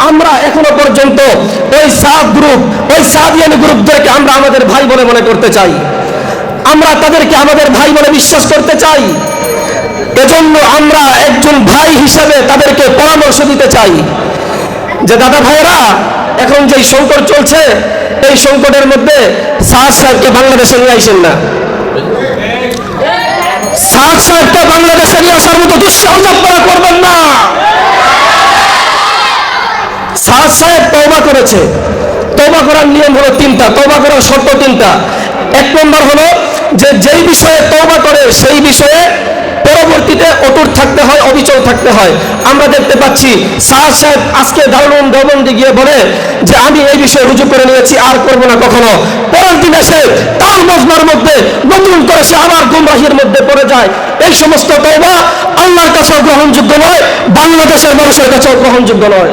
আমরা এখনো পর্যন্ত ওই সাদ গ্রুপ, ওই সাদিয়ানি গ্রুপদেরকে আমরা আমাদের ভাই বলে মনে করতে চাই, আমরা তাদেরকে আমাদের ভাই বলে বিশ্বাস করতে চাই। এজন্য আমরা একজন ভাই হিসেবে তাদেরকে পরামর্শ দিতে চাই যে দাদা ভাইরা, এখন যে সংকট চলছে এই সংকটের মধ্যে সাদ সাহেবকে বাংলাদেশে নিয়ে আসেন না, সাদ সাহেবকে বাংলাদেশে নিয়ে আসার মতো দুঃসাহস আপনারা করবেন না। সাদ সাহেব তওবা করেছে, তওবা করার নিয়ম হলো তিনটা, তওবা করার শর্ত তিনটা। এক নম্বর হলো যে যেই বিষয়ে তওবা করে সেই বিষয়ে পরবর্তীতে অটুট থাকতে হয়, অবিচল থাকতে হয়। আমরা দেখতে পাচ্ছি সাদ সাহেব আজকে দারুণ দেওবন্দে গিয়ে বলে যে আমি এই বিষয়ে রুজু করে নিয়েছি, আর করবো না কখনো। পরের দিন এসে তার মজমার মধ্যে নতুন করে সে আবার গুমরাহির মধ্যে পড়ে যায়। এই সমস্ত তওবা আল্লাহর কাছেও গ্রহণযোগ্য নয়, বাংলাদেশের মানুষের কাছেও গ্রহণযোগ্য নয়।